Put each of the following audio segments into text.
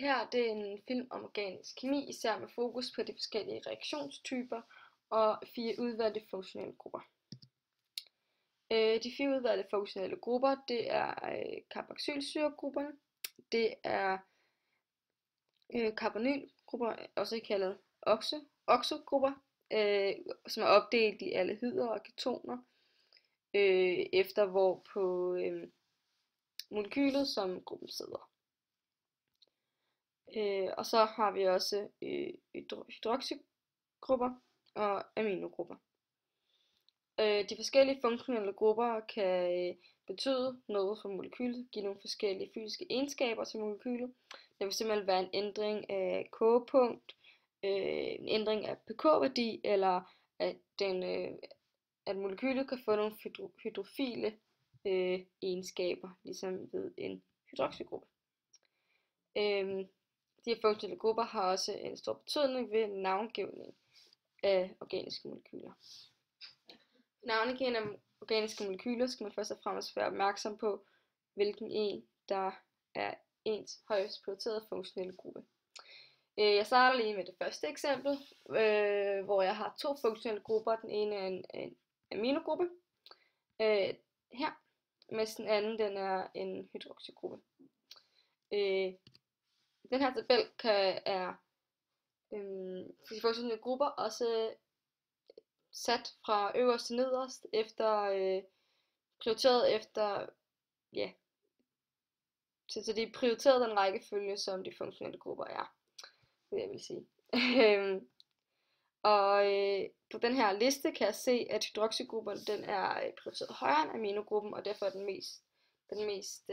Her det er en film om organisk kemi, især med fokus på de forskellige reaktionstyper og 4 udvalgte funktionelle grupper. De 4 udvalgte funktionelle grupper, det er carboxylsyregrupperne, det er carbonylgrupper, også kaldet oxogrupper, som er opdelt i aldehyder og ketoner, efter hvor på molekylet, som gruppen sidder. Og så har vi også hydroxygrupper og aminogrupper. De forskellige funktionelle grupper kan betyde noget for molekylet, give nogle forskellige fysiske egenskaber til molekylet. Det vil simpelthen være en ændring af kogepunkt, en ændring af pK-værdi, eller at molekylet kan få nogle hydrofile egenskaber, ligesom ved en hydroxygruppe. De her funktionelle grupper har også en stor betydning ved navngivning af organiske molekyler. Navngivning af organiske molekyler skal man først og fremmest være opmærksom på, hvilken en, der er ens højst prioriterede funktionelle gruppe. Jeg starter lige med det første eksempel, hvor jeg har 2 funktionelle grupper. Den ene er en aminogruppe, her, mens den anden den er en hydroxygruppe. Den her tabel er de funktionelle grupper også sat fra øverst til nederst, prioriteret efter, ja, så de er prioriteret den rækkefølge, som de funktionelle grupper er, vil jeg vil sige. På den her liste kan jeg se, at hydroxygruppen den er prioriteret højere end aminogruppen, og derfor er den mest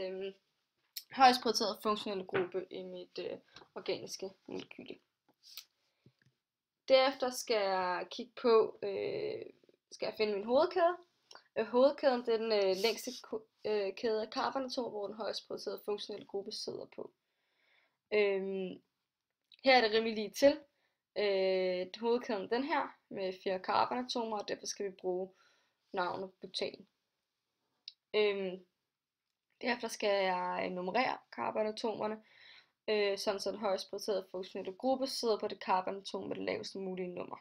højst prioriterede funktionelle gruppe i mit organiske molekyle. Derefter skal jeg kigge på, skal jeg finde min hovedkæde. Hovedkæden det er den længste kæde af carbonatomer, hvor den højst prioriterede funktionelle gruppe sidder på. Her er det rimelig lige til. Hovedkæden den her med 4 carbonatomer, og derfor skal vi bruge navnet butan. Derefter skal jeg nummerere carbonatomerne, sådan så den højst prioriterede funktionelle gruppe sidder på det carbonatom med det laveste mulige nummer.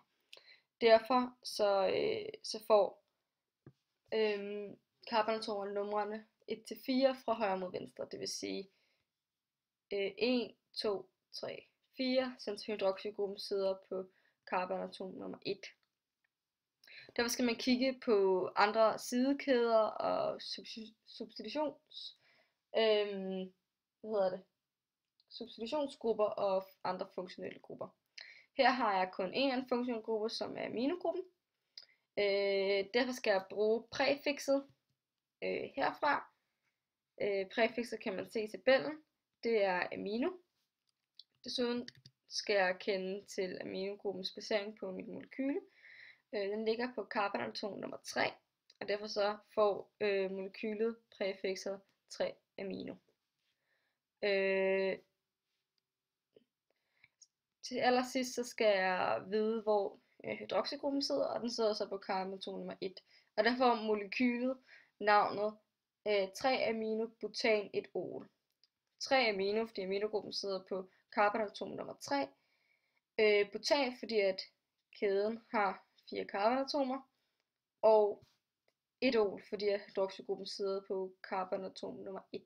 Derfor så får carbonatomerne numrene 1-4 fra højre mod venstre, det vil sige 1, 2, 3, 4, så hydroxygruppen sidder på carbonatom nummer 1. Derfor skal man kigge på andre sidekæder og substitutionsgrupper og andre funktionelle grupper. Her har jeg kun en funktionel gruppe, som er aminogruppen. Derfor skal jeg bruge præfikset herfra. Præfikset kan man se i tabellen. Det er amino. Desuden skal jeg kende til aminogruppens placering på mit molekyle. Den ligger på carbonatom nummer 3, og derfor så får molekylet præfikset 3 amino. Til allersidst så skal jeg vide, hvor hydroxygruppen sidder, og den sidder så på carbonatom nummer 1. Og der får molekylet navnet 3-aminobutan 1-ol. 3 amino, fordi aminogruppen sidder på carbonatom nummer 3. Butan, fordi at kæden har 4 carbonatomer. Og 1-ol, fordi at hydroxygruppen sidder på carbonatom nummer 1.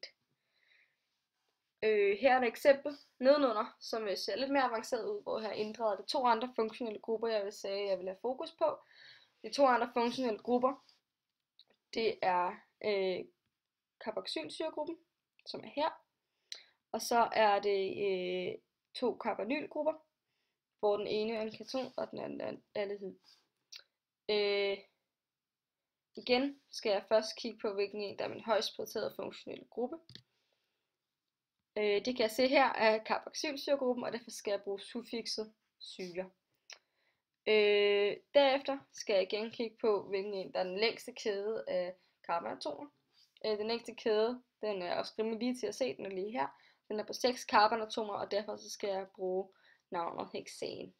Her er et eksempel nedenunder, som ser lidt mere avanceret ud, hvor jeg har inddraget de 2 andre funktionelle grupper, jeg vil have fokus på. De 2 andre funktionelle grupper, det er carboxylsyregruppen, som er her. Og så er det 2 carbonylgrupper, hvor den ene er en keton, og den anden er en aldehyd. Igen skal jeg først kigge på, hvilken en, der er min højst prioriterede funktionelle gruppe. Det kan jeg se her er carboxylsyregruppen, og derfor skal jeg bruge suffikset syre. Derefter skal jeg igen kigge på, hvilken en, der er den længste kæde af carbonatomer. Den længste kæde, den er også rimelig lige til at se, den er lige her. Den er på 6 carbonatomer, og derfor så skal jeg bruge navnet hexan.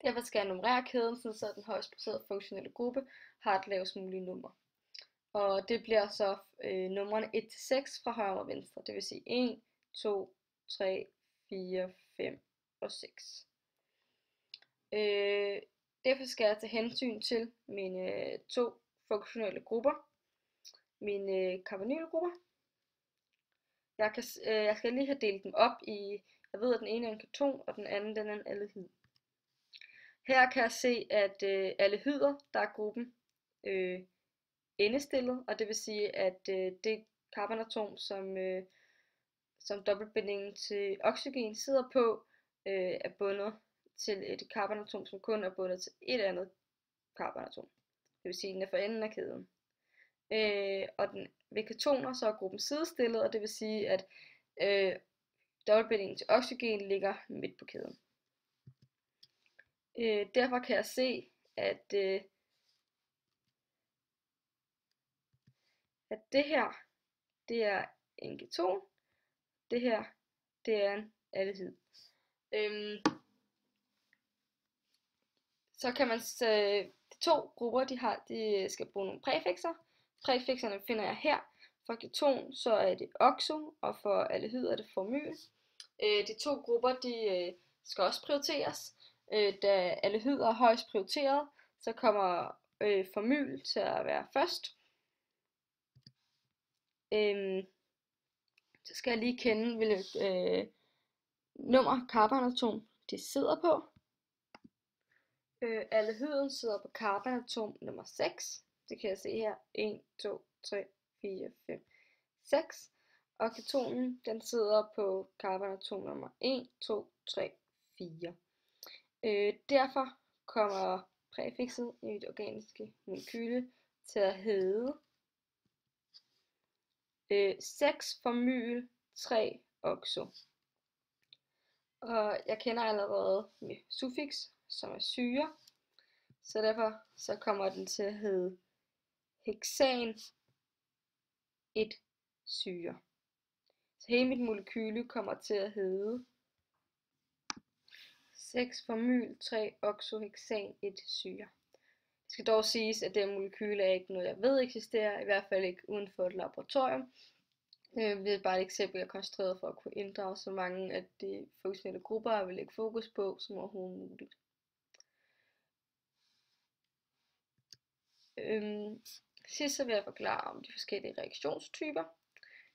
Derfor skal jeg nummerere kæden, så den højst prioriterede funktionelle gruppe har et lavest mulige nummer. Og det bliver så numrene 1-6 fra højre mod venstre, det vil sige 1, 2, 3, 4, 5 og 6. Derfor skal jeg tage hensyn til mine to funktionelle grupper, mine carbonylgrupper. Jeg skal lige have delt dem op i, jeg ved at den ene er en keton, og den anden den er en aldehyd. Her kan jeg se, at aldehyder, der er gruppen endestillet, og det vil sige, at det carbonatom, som dobbeltbindingen til oxygen sidder på, er bundet til et carbonatom, som kun er bundet til et andet carbonatom. Det vil sige, at den er for enden af kæden. Og ved ketoner så er gruppen sidestillet, og det vil sige, at dobbeltbindingen til oxygen ligger midt på kæden. Derfor kan jeg se, at det her, det er en keton, det her, det er en aldehyd. Så kan man de to grupper, de skal bruge nogle præfikser. Præfikserne finder jeg her. For keton så er det oxo, og for aldehyd er det formyl. De to grupper, de skal også prioriteres. Da aldehyd er højst prioriteret, så kommer formyl til at være først. Så skal jeg lige kende, hvilket nummer carbonatom de sidder på. Aldehyden sidder på carbonatom nummer 6. Det kan jeg se her. 1, 2, 3, 4, 5, 6. Og ketonen, den sidder på carbonatom nummer 1, 2, 3, 4. Derfor kommer præfikset i det organiske molekyle til at hedde 6 formyl, 3 oxo. Og jeg kender allerede med suffiks, som er syre, så derfor så kommer den til at hedde heksan 1 syre. Så hele mit molekyle kommer til at hedde 6 formyl, 3 oxoheksan 1 syre. Det skal dog siges, at det molekyle er ikke noget, jeg ved eksisterer, i hvert fald ikke uden for et laboratorium. Det er bare et eksempel, jeg har konstrueret for at kunne inddrage så mange af de funktionelle grupper, jeg vil lægge fokus på, som overhovedet muligt. Sidst så vil jeg forklare om de forskellige reaktionstyper.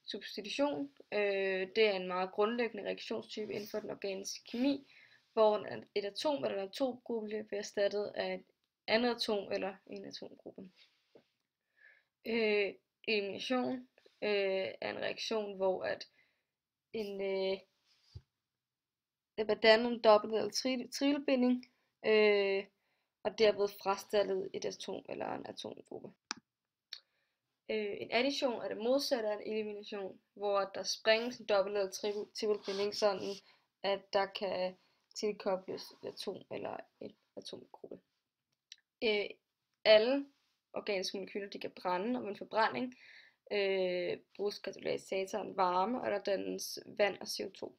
Substitution, det er en meget grundlæggende reaktionstype inden for den organiske kemi, hvor et atom eller en atomgruppe bliver erstattet af et andet atom eller en atomgruppe. Elimination er en reaktion, hvor at der bliver dannet en dobbelt- eller tridelbinding, og derved frastallet et atom eller en atomgruppe. En addition er det modsatte af en elimination, hvor der sprænges en dobbelt- eller tridelbinding, sådan at der kan tilkobles et atom eller et atomgruppe. Alle organiske molekyler, de kan brænde, og ved en forbrænding bruges katalysatoren varme, og der dannes vand og CO2.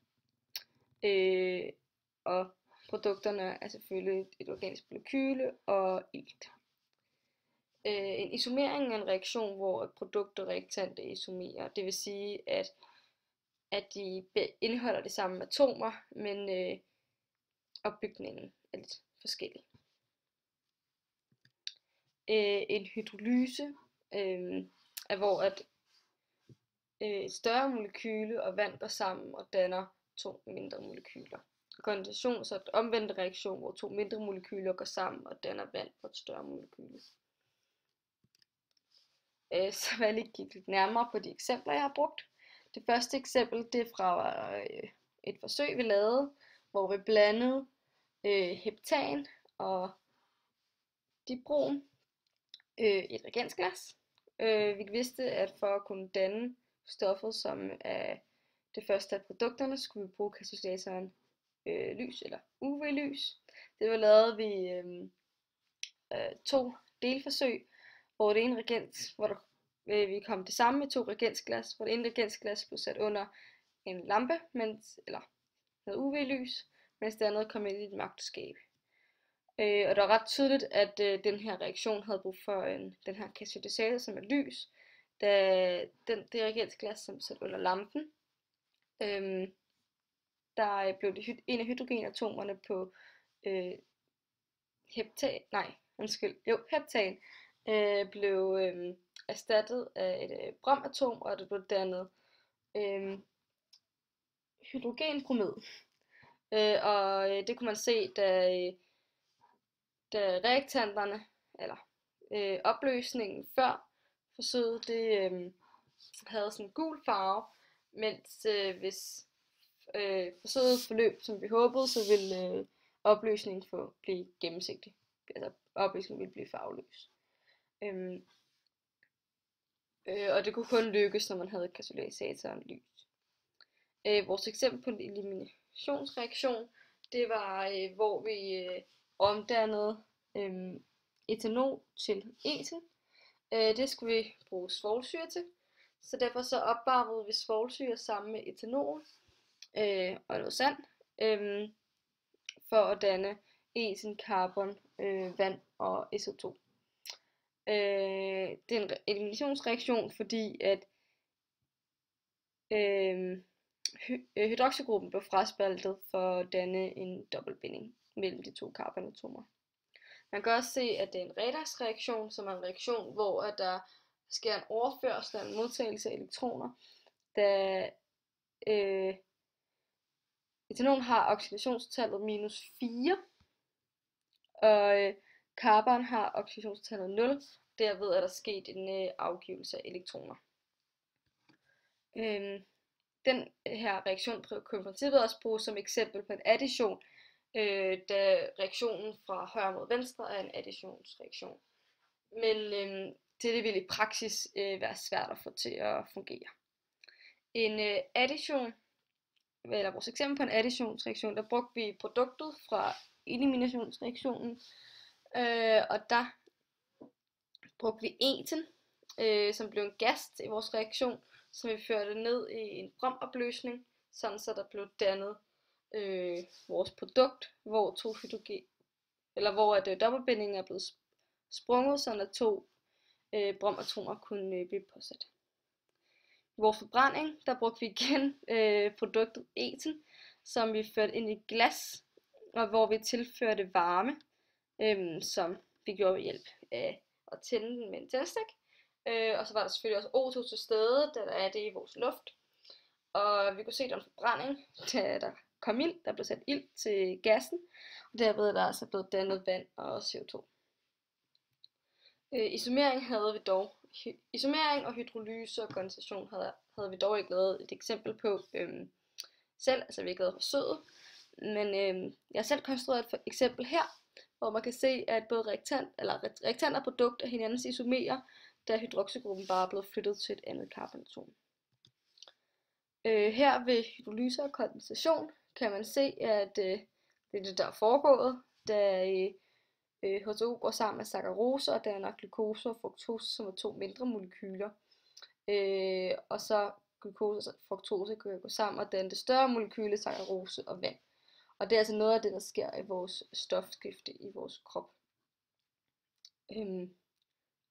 Og produkterne er selvfølgelig et organisk molekyle og ilt. En isomering er en reaktion, hvor produkt og reaktant er isomerer. Det vil sige, at de indeholder de samme atomer, men opbygningen er lidt forskellig. En hydrolyse er, hvor et større molekyle og vand går sammen og danner to mindre molekyler. Kondensation så er et omvendt reaktion, hvor to mindre molekyler går sammen og danner vand på et større molekyle. Så vil jeg lige kigge lidt nærmere på de eksempler, jeg har brugt. Det første eksempel, det er fra et forsøg, vi lavede, hvor vi blandede heptan og dibrom i et reagensglas. Vi vidste, at for at kunne danne stoffet, som er det første af produkterne, skulle vi bruge katalysatoren lys eller UV-lys. Det var lavet ved 2 delforsøg, hvor det ene reagens, hvor vi kom det samme med 2 reagensglas, hvor det ene reagensglas blev sat under en lampe, eller noget UV-lys, mens det andet kom ind i et magtskab. Og det var ret tydeligt, at den her reaktion havde brug for den her katalysator, som er lys, da det reagensglas, som sat under lampen, der blev en af hydrogenatomerne på heptan blev erstattet af et bromatom, og det blev dannet hydrogenbromid. Og det kunne man se, da reaktanterne, eller opløsningen før forsøget, det havde sådan en gul farve, mens hvis forsøget forløb, som vi håbede, så ville opløsningen blive gennemsigtig. Altså opløsningen ville blive farveløs. Og det kunne kun lykkes, når man havde katalysatoren lys. Vores eksempel på en eliminationsreaktion, det var, hvor vi omdannede etanol til eten. Det skulle vi bruge svovlsyre til, så derfor så opvarmede vi svovlsyre sammen med etanol og noget sand, for at danne eten, carbon, vand og SO2. Det er en eliminationsreaktion, fordi at hydroxygruppen blev fraspaltet for at danne en dobbeltbinding mellem de to carbonatomer. Man kan også se, at det er en redoxreaktion, som er en reaktion, hvor der sker en overførsel og en modtagelse af elektroner, da etanol har oxidationstallet -4, og carbon har oxidationstallet 0, derved er der sket en afgivelse af elektroner. Den her reaktion kan i princippet også bruges som eksempel på en addition, da reaktionen fra højre mod venstre er en additionsreaktion. Men det vil i praksis være svært at få til at fungere. En addition, eller vores eksempel på en additionsreaktion, der brugte vi produktet fra eliminationsreaktionen, og der brugte vi eten, som blev en gas i vores reaktion, som vi førte ned i en bromopløsning, sådan så der blev dannet vores produkt, hvor dobbeltbindingen er blevet sprunget, sådan at to bromatomer kunne blive påsat. I vores forbrænding, der brugte vi igen produktet eten, som vi førte ind i glas, og hvor vi tilførte varme, som vi gjorde ved hjælp af at tænde den med en tændstik. Og så var der selvfølgelig også O2 til stede, da der er det i vores luft. Og vi kunne se, at der var en forbrænding, da der kom ild, der blev sat ild til gassen, og derved er der altså blevet dannet vand og CO2. Isolering og hydrolyse og kondensation havde vi dog ikke lavet et eksempel på selv, altså vi har ikke lavet forsøget, men jeg har selv konstrueret et eksempel her, hvor man kan se, at både reaktant og produkt er hinandens isomerer, da hydroxygruppen bare er blevet flyttet til et andet carbonatom. Her ved hydrolyse og kondensation kan man se, at det er det, der er foregået, da H2O går sammen med saccharose og danner glukose og fruktose, som er to mindre molekyler. Og så glukose og fruktose kan gå sammen og danne det større molekyle, saccharose og vand. Og det er altså noget af det, der sker i vores stofskifte i vores krop.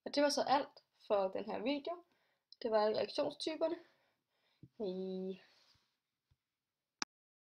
Og det var så alt for den her video. Det var alle reaktionstyperne. Hej.